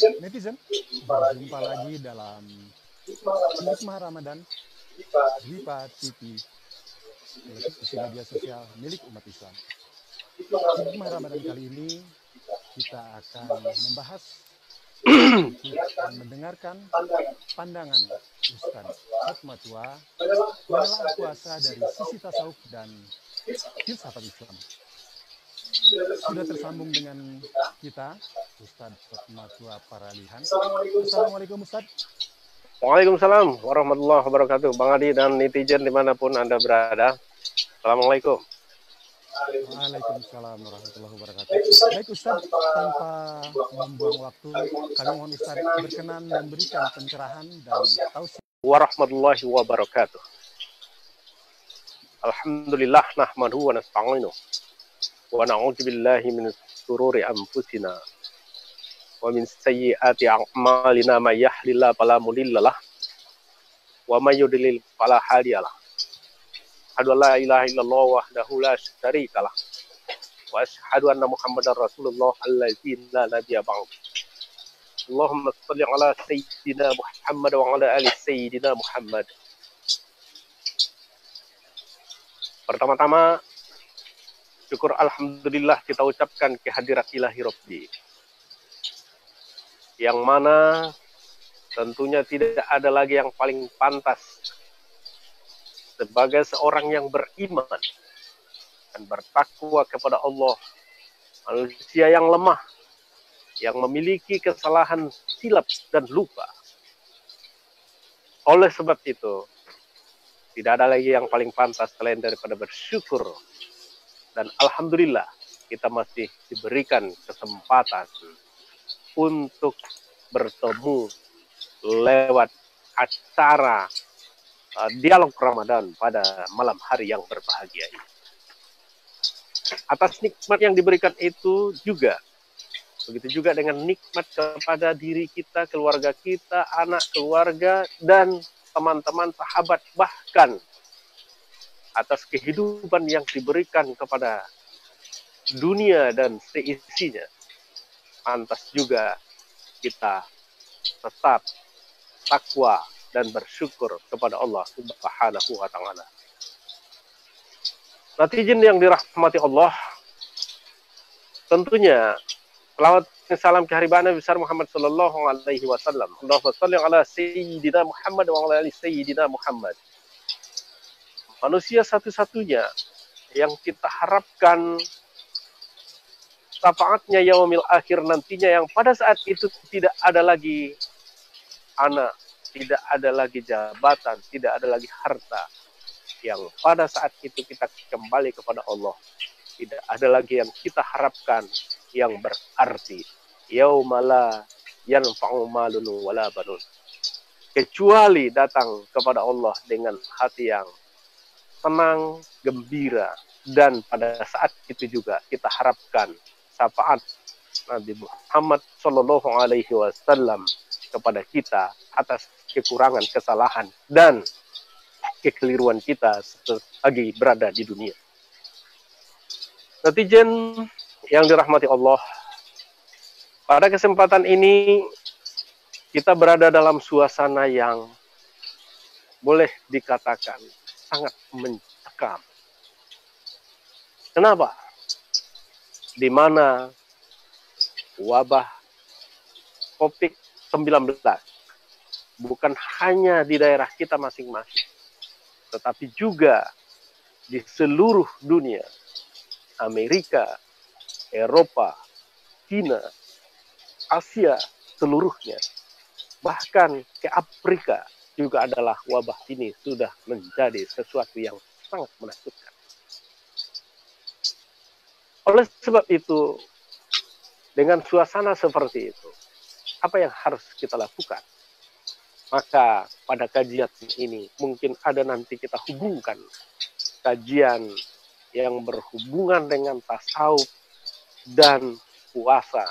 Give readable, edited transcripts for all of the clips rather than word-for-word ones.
netizen, berjumpa lagi dalam Hikmah Ramadan Dwipa TV, televisi media sosial milik umat Islam. Hikmah Ramadan kali ini kita akan membahas dan mendengarkan pandangan Ustadz Hotmatua menelaah puasa dari sisi tasawuf dan filsafat Islam. Sudah tersambung dengan kita Ustadz Hotmatua Paralihan. Assalamualaikum Ustadz. Waalaikumsalam warahmatullahi wabarakatuh. Bang Adi dan netizen dimanapun Anda berada. Assalamualaikum. Waalaikumsalam warahmatullahi wabarakatuh. Baik Ustadz, tanpa membuang waktu, kami mohon Ustadz berkenan memberikan pencerahan dan tausiah. Warahmatullahi wabarakatuh. Alhamdulillah nahmaduhu wa nasta'inuh wa na'udzu billahi min shururi anfusina wa min sayyiati a'malina may yahdihillahu fala mudhillalah wa may yudlil fala hadiyalah. Asyhadu an la ilaha illallah wahdahu la syarikalah wa asyhadu anna Muhammadar Rasulullah allazi la nabiyya ba'd. Allahumma shalli ala sayyidina Muhammad wa ala ali sayyidina Muhammad. Pertama-tama syukur alhamdulillah kita ucapkan kehadirat ilahi Rabbi, yang mana tentunya tidak ada lagi yang paling pantas sebagai seorang yang beriman dan bertakwa kepada Allah, manusia yang lemah, yang memiliki kesalahan, silap dan lupa. Oleh sebab itu, tidak ada lagi yang paling pantas selain daripada bersyukur. Dan alhamdulillah kita masih diberikan kesempatan untuk bertemu lewat acara dialog Ramadan pada malam hari yang berbahagia ini. Atas nikmat yang diberikan itu juga, begitu juga dengan nikmat kepada diri kita, keluarga kita, anak keluarga, dan teman-teman, sahabat, bahkan atas kehidupan yang diberikan kepada dunia dan seisinya. Pantas juga kita tetap takwa dan bersyukur kepada Allah Subhanahu wa ta'ala. Netizen yang dirahmati Allah, tentunya selawat dan salam kehariban Nabi besar Muhammad sallallahu alaihi wasallam. Allahumma shalli ala sayyidina Muhammad wa ala ali sayyidina Muhammad. Manusia satu-satunya yang kita harapkan syafaatnya yaumil akhir nantinya, yang pada saat itu tidak ada lagi anak, tidak ada lagi jabatan, tidak ada lagi harta, yang pada saat itu kita kembali kepada Allah. Tidak ada lagi yang kita harapkan yang berarti yaumala yanfa'u malun wala banun, kecuali datang kepada Allah dengan hati yang tenang, gembira, dan pada saat itu juga kita harapkan syafaat Nabi Muhammad sallallahu alaihi wasallam kepada kita atas kekurangan, kesalahan, dan kekeliruan kita selagi berada di dunia. Netizen yang dirahmati Allah, pada kesempatan ini kita berada dalam suasana yang boleh dikatakan sangat mencekam. Kenapa? Di mana wabah COVID-19 bukan hanya di daerah kita masing-masing, tetapi juga di seluruh dunia, Amerika, Eropa, China, Asia seluruhnya, bahkan ke Afrika juga adalah wabah ini sudah menjadi sesuatu yang sangat menakutkan. Oleh sebab itu, dengan suasana seperti itu, apa yang harus kita lakukan? Maka pada kajian ini mungkin ada nanti kita hubungkan kajian yang berhubungan dengan tasawuf dan puasa,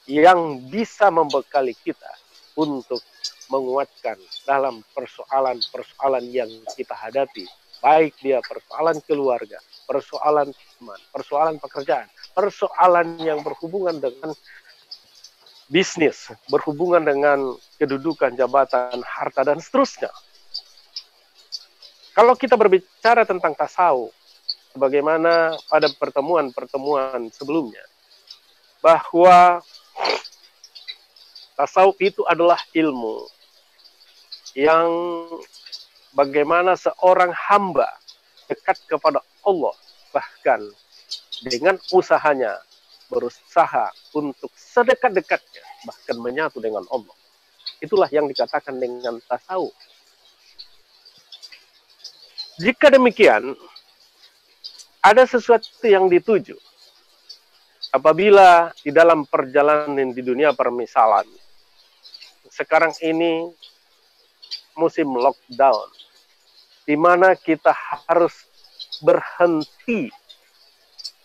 yang bisa membekali kita untuk menguatkan dalam persoalan-persoalan yang kita hadapi, baik dia persoalan keluarga, persoalan teman, persoalan pekerjaan, persoalan yang berhubungan dengan bisnis, berhubungan dengan kedudukan, jabatan, harta, dan seterusnya. Kalau kita berbicara tentang tasawuf, bagaimana pada pertemuan-pertemuan sebelumnya, bahwa tasawuf itu adalah ilmu yang bagaimana seorang hamba dekat kepada Allah, bahkan dengan usahanya berusaha untuk sedekat-dekatnya, bahkan menyatu dengan Allah. Itulah yang dikatakan dengan tasawuf. Jika demikian, ada sesuatu yang dituju. Apabila di dalam perjalanan di dunia permisalan, sekarang ini musim lockdown, di mana kita harus berhenti,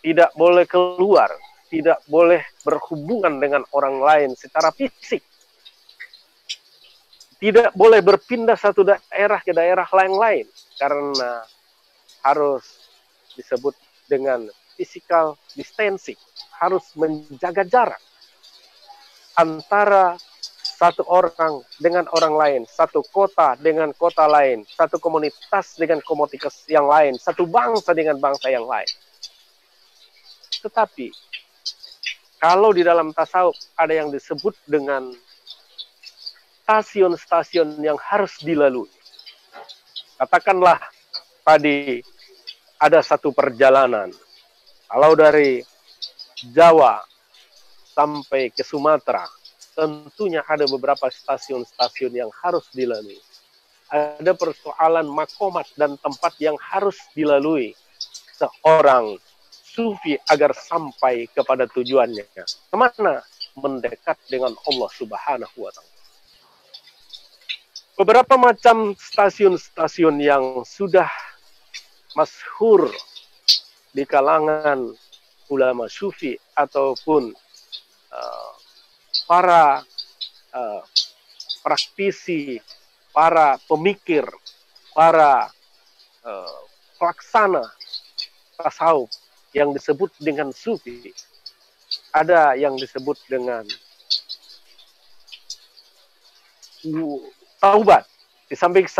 tidak boleh keluar, tidak boleh berhubungan dengan orang lain secara fisik, tidak boleh berpindah satu daerah ke daerah lain karena harus disebut dengan physical distancing, harus menjaga jarak antara satu orang dengan orang lain, satu kota dengan kota lain, satu komunitas dengan komunitas yang lain, satu bangsa dengan bangsa yang lain. Tetapi kalau di dalam tasawuf ada yang disebut dengan stasiun-stasiun yang harus dilalui. Katakanlah tadi ada satu perjalanan, kalau dari Jawa sampai ke Sumatera, tentunya ada beberapa stasiun-stasiun yang harus dilalui. Ada persoalan makomat dan tempat yang harus dilalui seorang sufi agar sampai kepada tujuannya. Kemana? Mendekat dengan Allah Subhanahu wa Ta'ala. Beberapa macam stasiun-stasiun yang sudah masyhur di kalangan ulama sufi ataupun para praktisi, para pemikir, para pelaksana tasawuf yang disebut dengan sufi. Ada yang disebut dengan taubat. Di samping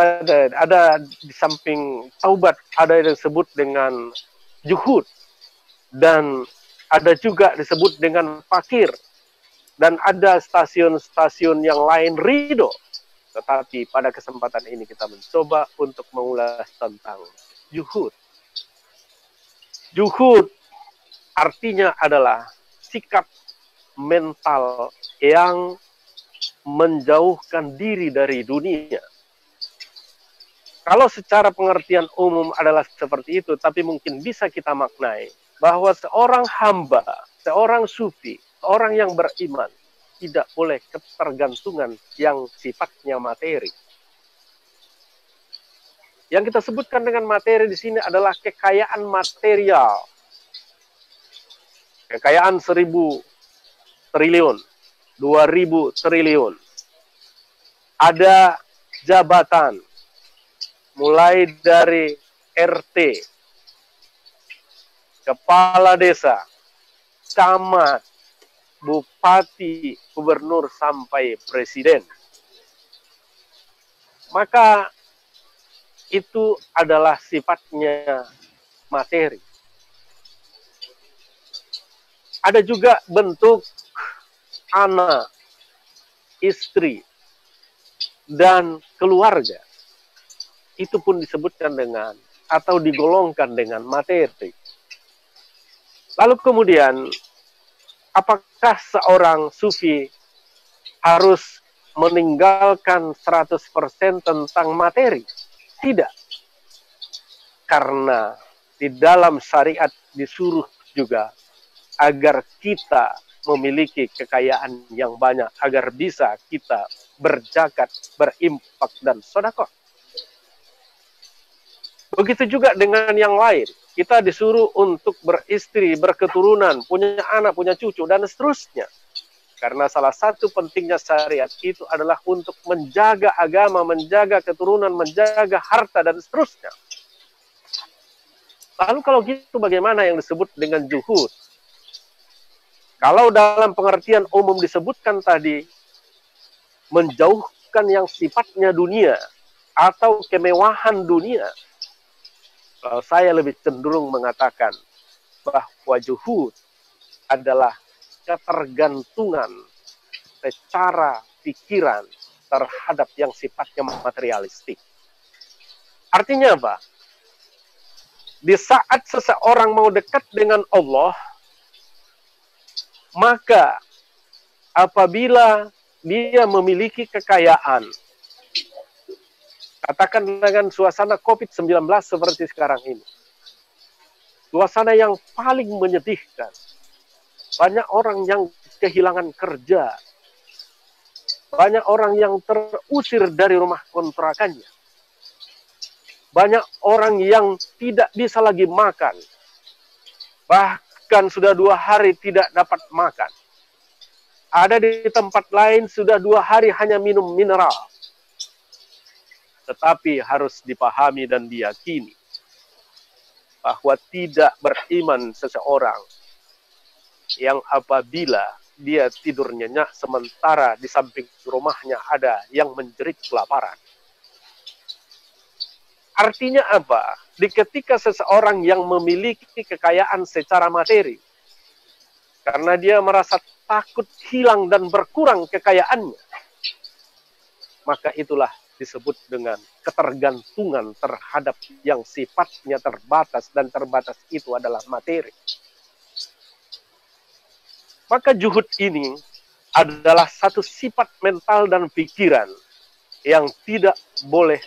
ada di samping taubat ada yang disebut dengan juhud, dan ada juga disebut dengan fakir, dan ada stasiun-stasiun yang lain ridho. Tetapi pada kesempatan ini kita mencoba untuk mengulas tentang juhud. Juhud artinya adalah sikap mental yang menjauhkan diri dari dunia. Kalau secara pengertian umum adalah seperti itu, tapi mungkin bisa kita maknai bahwa seorang hamba, seorang sufi, orang yang beriman tidak boleh ketergantungan yang sifatnya materi. Yang kita sebutkan dengan materi di sini adalah kekayaan material. Kekayaan 1.000 triliun, 2.000 triliun. Ada jabatan, mulai dari RT, kepala desa, camat, bupati, gubernur, sampai presiden. Maka itu adalah sifatnya materi. Ada juga bentuk anak, istri, dan keluarga. Itu pun disebutkan dengan atau digolongkan dengan materi. Lalu kemudian, apakah seorang sufi harus meninggalkan 100% tentang materi? Tidak. Karena di dalam syariat disuruh juga agar kita memiliki kekayaan yang banyak, agar bisa kita berzakat, berimpak, dan sedekah. Begitu juga dengan yang lain. Kita disuruh untuk beristri, berketurunan, punya anak, punya cucu, dan seterusnya. Karena salah satu pentingnya syariat itu adalah untuk menjaga agama, menjaga keturunan, menjaga harta, dan seterusnya. Lalu kalau gitu bagaimana yang disebut dengan juhud? Kalau dalam pengertian umum disebutkan tadi, menjauhkan yang sifatnya dunia atau kemewahan dunia, kalau saya lebih cenderung mengatakan bahwa juhud adalah ketergantungan secara pikiran terhadap yang sifatnya materialistik. Artinya apa? Di saat seseorang mau dekat dengan Allah, maka apabila dia memiliki kekayaan, katakan dengan suasana COVID-19 seperti sekarang ini, suasana yang paling menyedihkan, banyak orang yang kehilangan kerja, banyak orang yang terusir dari rumah kontrakannya, banyak orang yang tidak bisa lagi makan, bahkan sudah 2 hari tidak dapat makan. Ada di tempat lain sudah 2 hari hanya minum mineral. Tetapi harus dipahami dan diyakini bahwa tidak beriman seseorang yang apabila dia tidur nyenyak sementara di samping rumahnya ada yang menjerit kelaparan. Artinya apa? Di ketika seseorang yang memiliki kekayaan secara materi, karena dia merasa takut hilang dan berkurang kekayaannya, maka itulah disebut dengan ketergantungan terhadap yang sifatnya terbatas, dan terbatas itu adalah materi. Maka juhud ini adalah satu sifat mental dan pikiran yang tidak boleh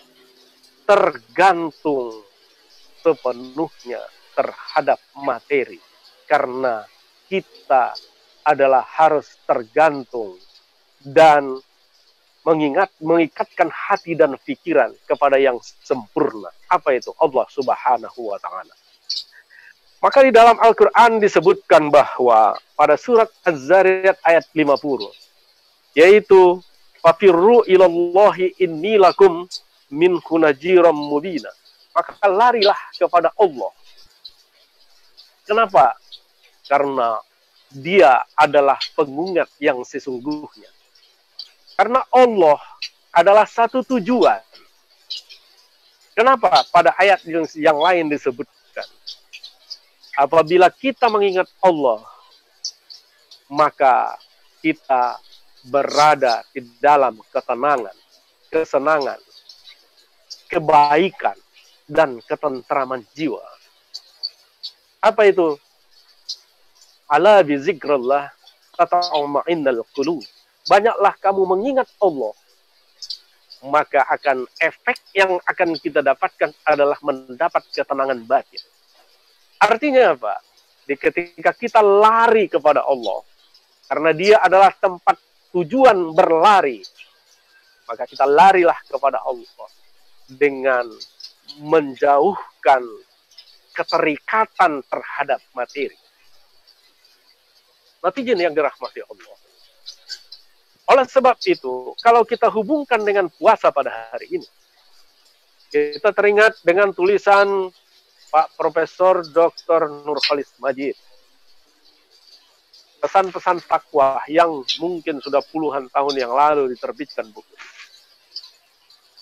tergantung sepenuhnya terhadap materi, karena kita adalah harus tergantung dan mengikatkan hati dan pikiran kepada yang sempurna. Apa itu? Allah Subhanahu wa Ta'ala. Maka di dalam Al-Quran disebutkan bahwa pada surat Az-Zariyat ayat 50, yaitu fafirru ilallahi inni lakum minhu najiram mubina. Maka larilah kepada Allah. Kenapa? Karena dia adalah pengingat yang sesungguhnya. Karena Allah adalah satu tujuan. Kenapa? Pada ayat yang lain disebutkan, apabila kita mengingat Allah, maka kita berada di dalam ketenangan, kesenangan, kebaikan, dan ketentraman jiwa. Apa itu? Ala bi zikrillah tatma'innul qulub. Banyaklah kamu mengingat Allah, maka akan efek yang akan kita dapatkan adalah mendapat ketenangan batin. Artinya apa? Di ketika kita lari kepada Allah, karena dia adalah tempat tujuan berlari, maka kita larilah kepada Allah dengan menjauhkan keterikatan terhadap materi. Natijan yang dirahmati Allah. Oleh sebab itu, kalau kita hubungkan dengan puasa pada hari ini, kita teringat dengan tulisan Pak Profesor Dr. Nurholis Majid. Pesan-pesan takwa yang mungkin sudah puluhan tahun yang lalu diterbitkan buku.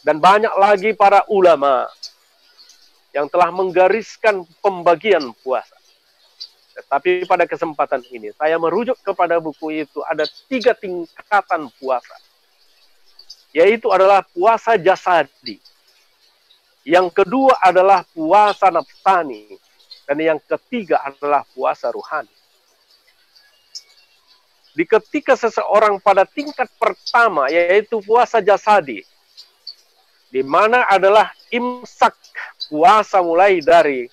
Dan banyak lagi para ulama yang telah menggariskan pembagian puasa. Tetapi pada kesempatan ini, saya merujuk kepada buku itu, ada 3 tingkatan puasa. Yaitu adalah puasa jasadi. Yang kedua adalah puasa nafsani. Dan yang ketiga adalah puasa ruhani. Di ketika seseorang pada tingkat pertama, yaitu puasa jasadi, di mana adalah imsak, puasa mulai dari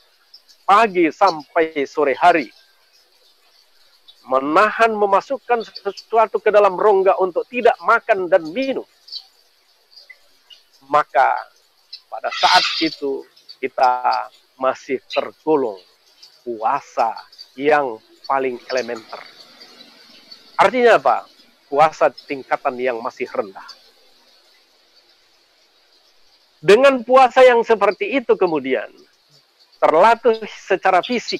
pagi sampai sore hari, menahan memasukkan sesuatu ke dalam rongga untuk tidak makan dan minum, maka pada saat itu kita masih tergolong puasa yang paling elementer. Artinya apa? Puasa tingkatan yang masih rendah. Dengan puasa yang seperti itu kemudian terlatih secara fisik.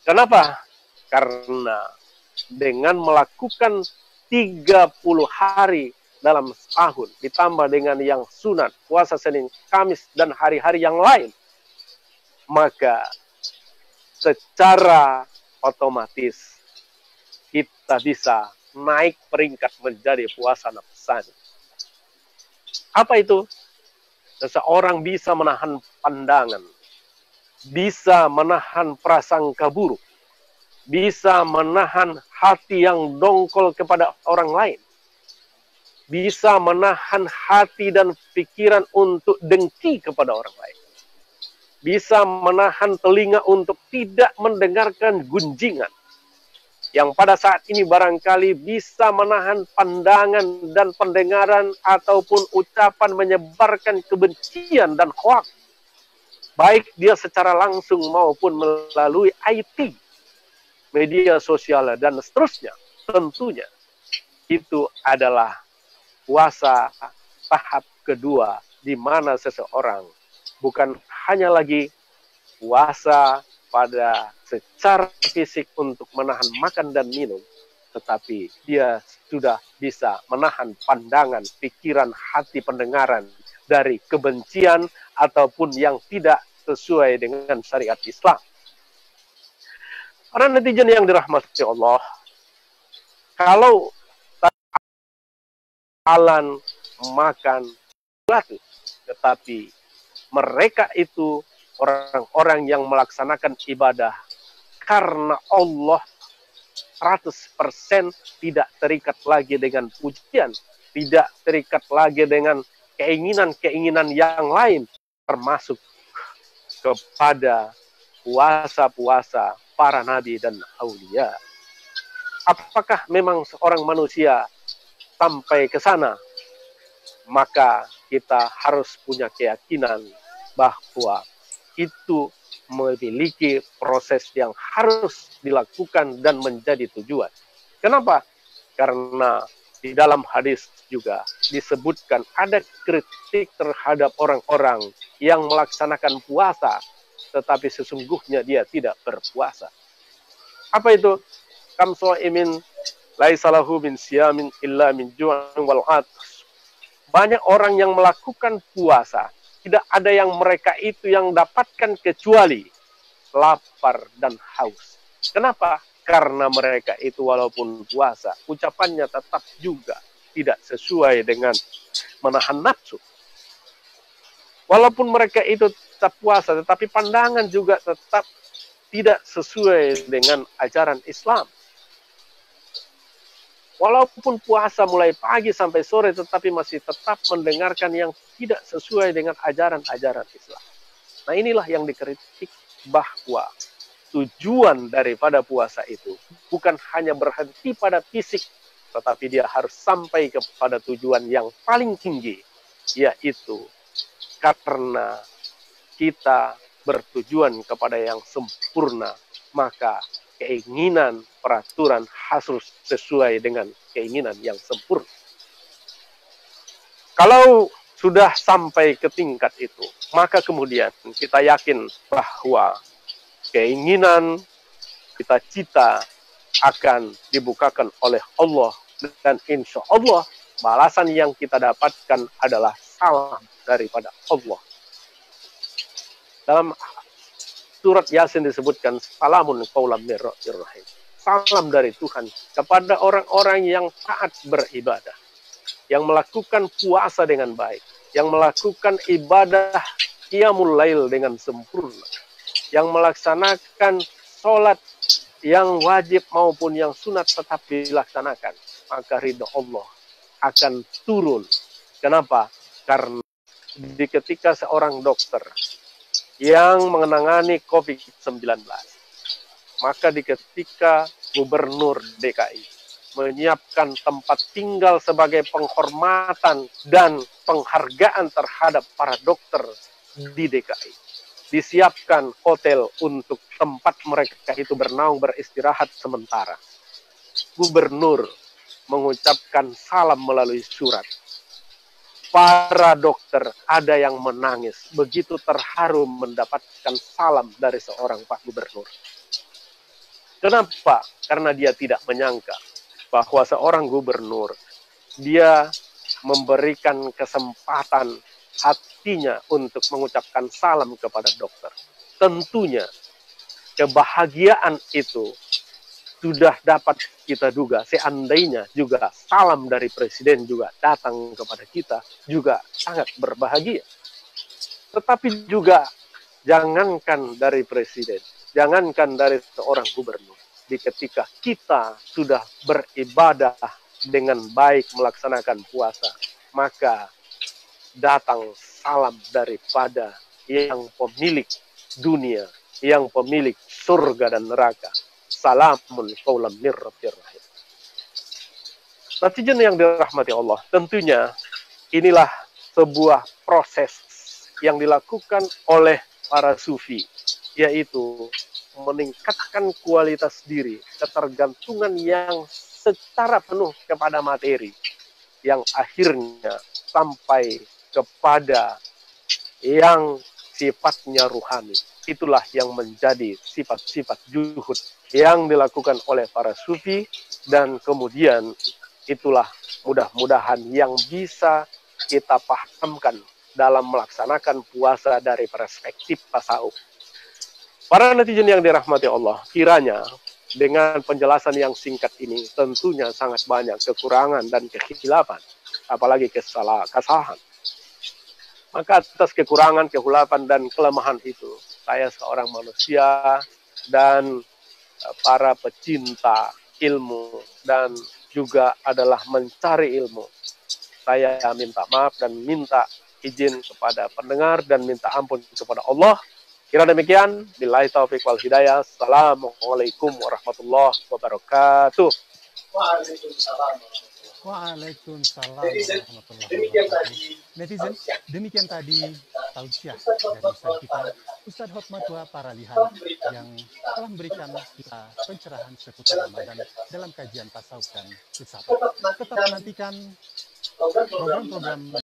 Kenapa? Karena dengan melakukan 30 hari dalam setahun, ditambah dengan yang sunat, puasa Senin, Kamis, dan hari-hari yang lain, maka secara otomatis kita bisa naik peringkat menjadi puasa nafsani. Apa itu? Seseorang bisa menahan pandangan, bisa menahan prasangka buruk, bisa menahan hati yang dongkol kepada orang lain, bisa menahan hati dan pikiran untuk dengki kepada orang lain, bisa menahan telinga untuk tidak mendengarkan gunjingan, yang pada saat ini barangkali bisa menahan pandangan dan pendengaran ataupun ucapan menyebarkan kebencian dan hoaks, baik dia secara langsung maupun melalui IT, media sosial, dan seterusnya. Tentunya itu adalah puasa tahap kedua, di mana seseorang bukan hanya lagi puasa pada secara fisik untuk menahan makan dan minum, tetapi dia sudah bisa menahan pandangan, pikiran, hati, pendengaran dari kebencian ataupun yang tidak sesuai dengan syariat Islam. Para netizen yang dirahmati Allah, kalau alan makan batu, tetapi mereka itu orang-orang yang melaksanakan ibadah karena Allah 100% tidak terikat lagi dengan pujian, tidak terikat lagi dengan keinginan-keinginan yang lain, termasuk kepada puasa-puasa para nabi dan aulia. Apakah memang seorang manusia sampai ke sana? Maka kita harus punya keyakinan bahwa itu memiliki proses yang harus dilakukan dan menjadi tujuan. Kenapa? Karena di dalam hadis juga disebutkan ada kritik terhadap orang-orang yang melaksanakan puasa, tetapi sesungguhnya dia tidak berpuasa. Apa itu? Kam shaimin laisa lahu min siyamin illa min ju'in wal 'atsy. Banyak orang yang melakukan puasa, tidak ada yang mereka itu yang dapatkan kecuali lapar dan haus. Kenapa? Karena mereka itu walaupun puasa, ucapannya tetap juga tidak sesuai dengan menahan nafsu. Walaupun mereka itu tetap puasa, tetapi pandangan juga tetap tidak sesuai dengan ajaran Islam. Walaupun puasa mulai pagi sampai sore, tetapi masih tetap mendengarkan yang tidak sesuai dengan ajaran-ajaran Islam. Nah, inilah yang dikritik, bahwa tujuan daripada puasa itu bukan hanya berhenti pada fisik, tetapi dia harus sampai kepada tujuan yang paling tinggi, yaitu karena kita bertujuan kepada yang sempurna, maka keinginan peraturan harus sesuai dengan keinginan yang sempurna. Kalau sudah sampai ke tingkat itu, maka kemudian kita yakin bahwa keinginan, cita-cita akan dibukakan oleh Allah, dan insya Allah balasan yang kita dapatkan adalah salam daripada Allah. Dalam surat Yasin disebutkan salamun qaulam mir rabbir rahim. Salam dari Tuhan kepada orang-orang yang taat beribadah, yang melakukan puasa dengan baik, yang melakukan ibadah qiyamul lail dengan sempurna, yang melaksanakan sholat yang wajib maupun yang sunat tetap dilaksanakan, maka ridho Allah akan turun. Kenapa? Karena di ketika seorang dokter yang menangani COVID-19, maka di ketika Gubernur DKI menyiapkan tempat tinggal sebagai penghormatan dan penghargaan terhadap para dokter di DKI, disiapkan hotel untuk tempat mereka itu bernaung beristirahat sementara. Gubernur mengucapkan salam melalui surat. Para dokter ada yang menangis, begitu terharu mendapatkan salam dari seorang Pak Gubernur. Kenapa? Karena dia tidak menyangka bahwa seorang gubernur, dia memberikan kesempatan hatinya untuk mengucapkan salam kepada dokter. Tentunya kebahagiaan itu sudah dapat kita duga, seandainya juga salam dari presiden juga datang kepada kita, juga sangat berbahagia. Tetapi juga jangankan dari presiden, jangankan dari seorang gubernur, di ketika kita sudah beribadah dengan baik melaksanakan puasa, maka datang salam daripada yang pemilik dunia, yang pemilik surga dan neraka. Salamun qaulan mir rabbir rahim. Netizen yang dirahmati Allah, tentunya inilah sebuah proses yang dilakukan oleh para sufi, yaitu meningkatkan kualitas diri, ketergantungan yang secara penuh kepada materi, yang akhirnya sampai kepada yang sifatnya ruhani. Itulah yang menjadi sifat-sifat zuhud yang dilakukan oleh para sufi, dan kemudian itulah mudah-mudahan yang bisa kita pahamkan dalam melaksanakan puasa dari perspektif tasawuf. Para netizen yang dirahmati Allah, kiranya dengan penjelasan yang singkat ini tentunya sangat banyak kekurangan dan kekhilafan, apalagi kesalahan. Maka atas kekurangan, kehilafan, dan kelemahan itu, saya seorang manusia dan para pecinta ilmu dan juga adalah mencari ilmu, saya minta maaf dan minta izin kepada pendengar dan minta ampun kepada Allah. Kira demikian, billahi taufiq wal hidayah. Assalamualaikum warahmatullahi wabarakatuh. Waalaikumsalam warahmatullahi wabarakatuh. Netizen, demikian tadi tausiah dari Ustaz kita, Ustaz Hotmatua Paralihan, yang telah memberikan kita pencerahan seputar Ramadan dalam kajian tasawuf dan filsafat. Tetap nantikan program-program